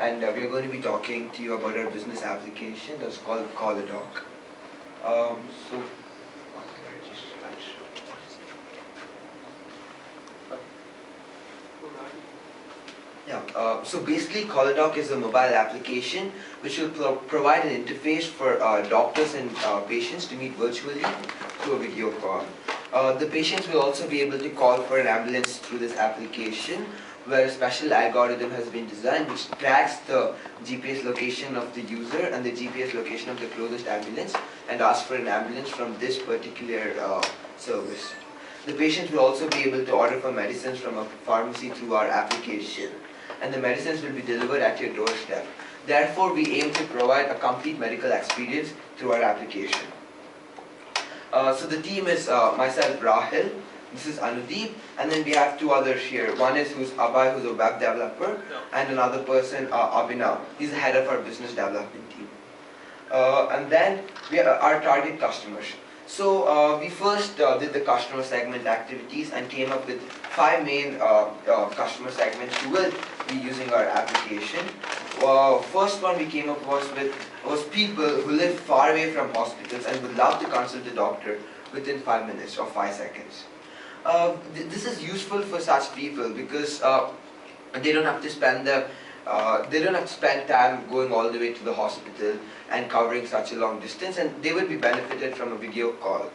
and we're going to be talking to you about our business application that's called CallADoc. So, so basically CallADoc is a mobile application which will provide an interface for doctors and patients to meet virtually through a video call. The patients will also be able to call for an ambulance through this application, where a special algorithm has been designed which tracks the GPS location of the user and the GPS location of the closest ambulance and asks for an ambulance from this particular service. The patient will also be able to order for medicines from a pharmacy through our application, and the medicines will be delivered at your doorstep. Therefore, we aim to provide a complete medical experience through our application. So the team is myself, Rahil, this is Anudeep, and then we have two others here. One is Abhay, who's a web developer, and another person, Abhinav. He's the head of our business development team. And then we are our target customers. So we first did the customer segment activities and came up with 5 main customer segments who will be using our application. First one we came up was people who live far away from hospitals and would love to consult a doctor within 5 minutes or 5 seconds. This is useful for such people because they don't have to spend time going all the way to the hospital and covering such a long distance, and they will be benefited from a video call.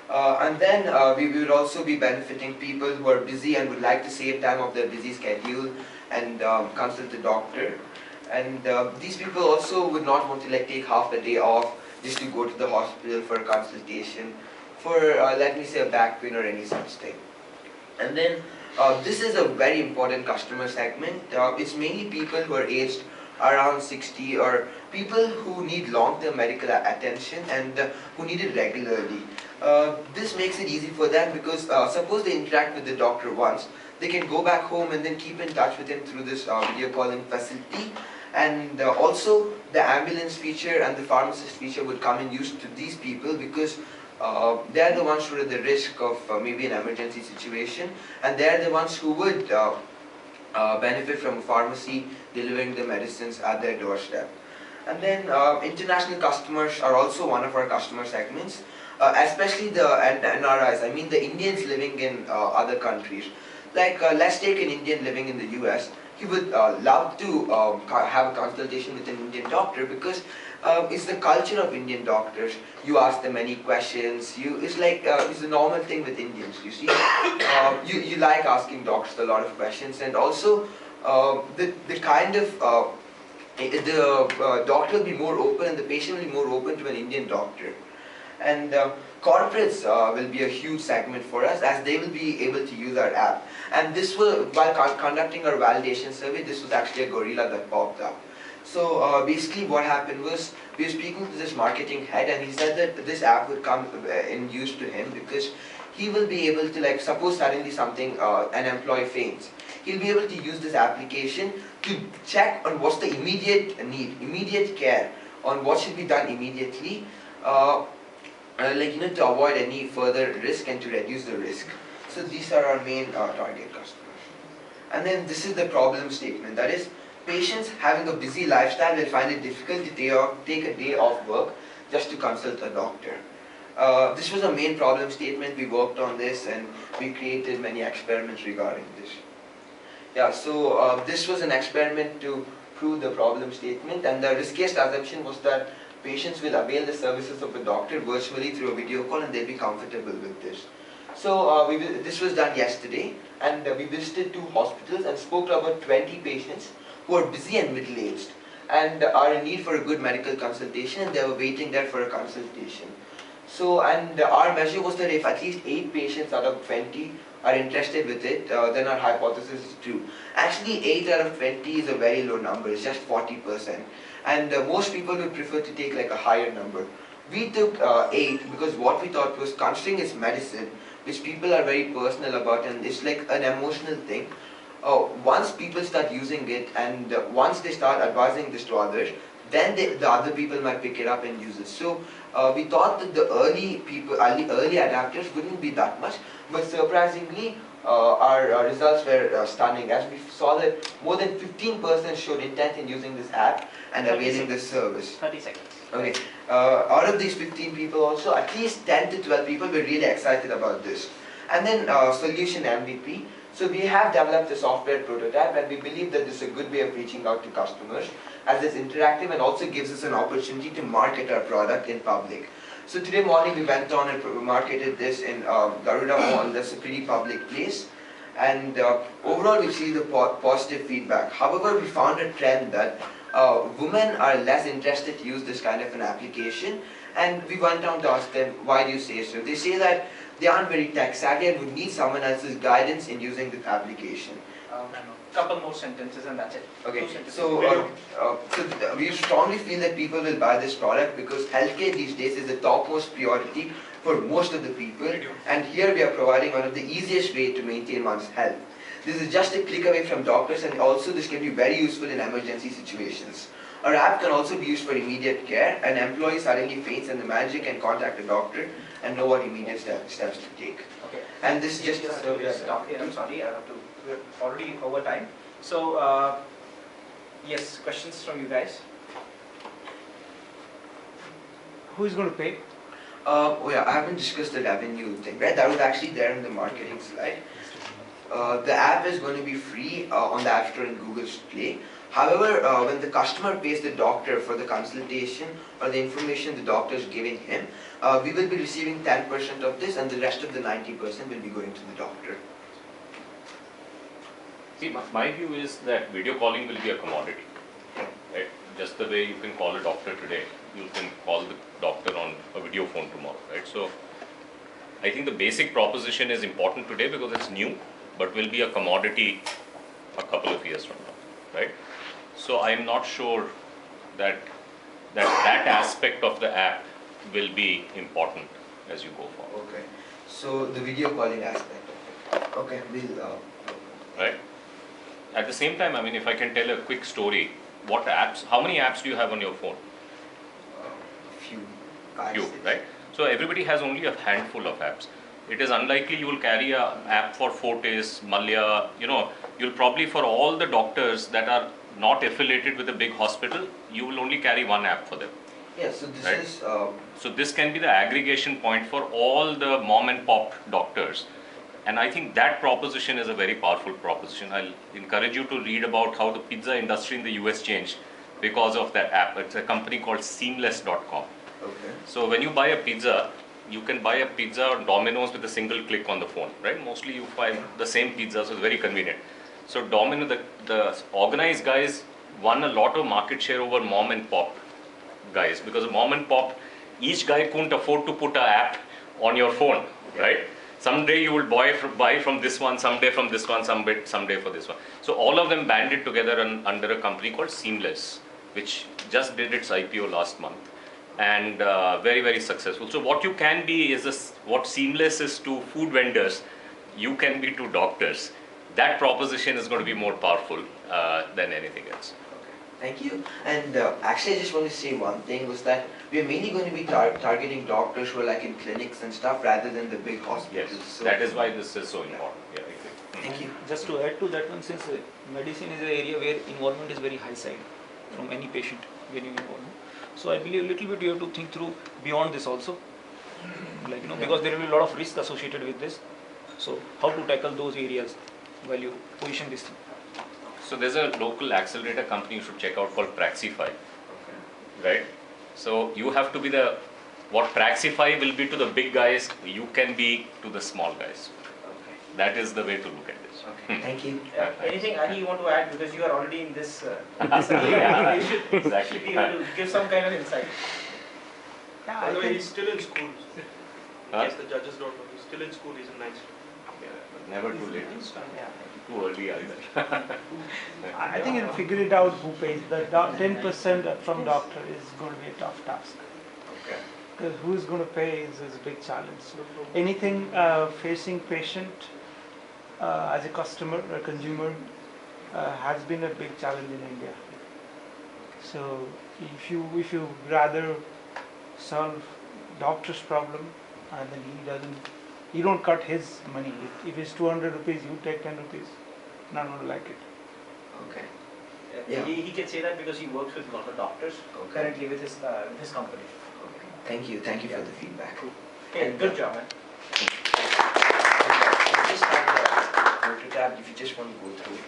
And then we will also be benefiting people who are busy and would like to save time of their busy schedule and consult the doctor. And these people also would not want to take half a day off just to go to the hospital for a consultation for, let me say, a back pain or any such thing. And then this is a very important customer segment. It's mainly people who are aged around 60 or people who need long-term medical attention and who need it regularly. This makes it easy for them because suppose they interact with the doctor once, they can go back home and then keep in touch with him through this video calling facility. And also the ambulance feature and the pharmacist feature would come in use to these people because they are the ones who are at the risk of maybe an emergency situation, and they are the ones who would benefit from a pharmacy delivering the medicines at their doorstep. And then international customers are also one of our customer segments, especially the NRIs, I mean the Indians living in other countries. Let's take an Indian living in the US. He would love to have a consultation with an Indian doctor because it's the culture of Indian doctors. You ask them many questions. It's a normal thing with Indians. You see, you like asking doctors a lot of questions, and also the doctor will be more open, and the patient will be more open to an Indian doctor. And corporates will be a huge segment for us as they will be able to use our app. And this will, while conducting our validation survey, this was actually a gorilla that popped up. So basically what happened was, we were speaking to this marketing head and he said that this app would come in use to him because he will be able to, suppose suddenly an employee faints. He'll be able to use this application to check on what's the immediate need, immediate care, on what should be done immediately, to avoid any further risk and to reduce the risk. So these are our main target customers. And then this is the problem statement. That is, patients having a busy lifestyle will find it difficult to take a day off work just to consult a doctor. This was a main problem statement. We worked on this and we created many experiments regarding this. So this was an experiment to prove the problem statement, and the riskiest assumption was that patients will avail the services of a doctor virtually through a video call and they'll be comfortable with this. So this was done yesterday, and we visited 2 hospitals and spoke to about 20 patients who are busy and middle-aged and are in need for a good medical consultation, and they were waiting there for a consultation. So, and our measure was that if at least 8 patients out of 20 are interested with it, then our hypothesis is true. Actually, 8 out of 20 is a very low number, it's just 40%. And most people would prefer to take a higher number. We took 8 because what we thought was, considering it's medicine, which people are very personal about, and it's like an emotional thing. Once people start using it and once they start advising this to others, then the other people might pick it up and use it. So we thought that the early adapters wouldn't be that much, but surprisingly, our results were stunning, as we saw that more than 15% showed intent in using this app and availing this service. 30 seconds. Okay. Out of these 15 people also, at least 10 to 12 people were really excited about this. And then solution MVP. So we have developed a software prototype, and we believe that this is a good way of reaching out to customers, as it's interactive and also gives us an opportunity to market our product in public. So today morning we went on and marketed this in Garuda Mall. That's a pretty public place. And overall we see the positive feedback. However, we found a trend that women are less interested to use this kind of an application, and we went down to ask them, why do you say so? They say that they aren't very tech savvy and would need someone else's guidance in using this application. Couple more sentences and that's it. Okay, so we strongly feel that people will buy this product because healthcare these days is the topmost priority for most of the people, and here we are providing one of the easiest way to maintain one's health. This is just a click away from doctors, and also this can be very useful in emergency situations. Our app can also be used for immediate care. An employee suddenly faints and the manager can contact a doctor and know what immediate steps to take. Okay. And this is just stop here. I'm sorry, I have to. We're already over time. So yes, questions from you guys. Who is going to pay? Oh yeah, I haven't discussed the revenue thing, right? That was actually there in the marketing slide. The app is going to be free on the App Store and Google Play. However, when the customer pays the doctor for the consultation or the information the doctor is giving him, we will be receiving 10% of this, and the rest of the 90% will be going to the doctor. See, my view is that video calling will be a commodity, right? Just the way you can call a doctor today, you can call the doctor on a video phone tomorrow, right? So, I think the basic proposition is important today because it's new, but will be a commodity a couple of years from now, right? So, I'm not sure that that aspect of the app will be important as you go forward. Okay. So, the video calling aspect of it. Okay, we'll... Right? At the same time, I mean, if I can tell a quick story, what apps, how many apps do you have on your phone? Few. Few, right? So everybody has only a handful of apps. It is unlikely you will carry a app for Fortis, Malya, you know, you'll probably for all the doctors that are not affiliated with a big hospital, you will only carry one app for them. Yes, so this right? is... So this can be the aggregation point for all the mom and pop doctors. And I think that proposition is a very powerful proposition. I'll encourage you to read about how the pizza industry in the US changed because of that app. It's a company called Seamless.com. Okay. So when you buy a pizza, you can buy a pizza on Domino's with a single click on the phone, right? Mostly you find the same pizza, so it's very convenient. So Domino, the organized guys won a lot of market share over mom and pop guys, because mom and pop, each guy couldn't afford to put an app on your phone, right? Someday you will buy from this one, someday from this one, someday for this one. So all of them banded together under a company called Seamless, which just did its IPO last month, and very, very successful. So what you can be is this, what Seamless is to food vendors, you can be to doctors. That proposition is going to be more powerful than anything else. Thank you. And actually, I just want to say one thing was that we are mainly going to be targeting doctors who are like in clinics and stuff rather than the big hospitals. Yes, so that is why this is so important. Yeah, I agree. Thank you. Just to add to that one, since medicine is an area where involvement is very high side from any patient getting involved. So I believe a little bit you have to think through beyond this also, like, you know, because there will be a lot of risk associated with this. So how to tackle those areas while you position this thing. So there's a local accelerator company you should check out called Praxify, right? So you have to be what Praxify will be to the big guys, you can be to the small guys. Okay. That is the way to look at this. Okay. Thank you. Anything, Adi, you want to add, because you are already in this Yeah, you should exactly. be able to give some kind of insight. Yeah, By the way, he's still in school. Huh? Yes, the judges don't know. He's still in school. He's in 9th. Yeah, never too late. Too early either. I think you'll figure it out who pays. The 10% from doctor is going to be a tough task. Okay. Because who's going to pay is a big challenge. Anything facing patient as a customer or consumer has been a big challenge in India. So if you rather solve doctor's problem and then he doesn't you don't cut his money. If it's 200 rupees, you take 10 rupees. Not going to like it. Okay. Yeah. He can say that because he works with a lot of doctors currently with his company. Okay. Thank you for the feedback. Okay, And, good job, man. I just have the photo tab if you just want to go through.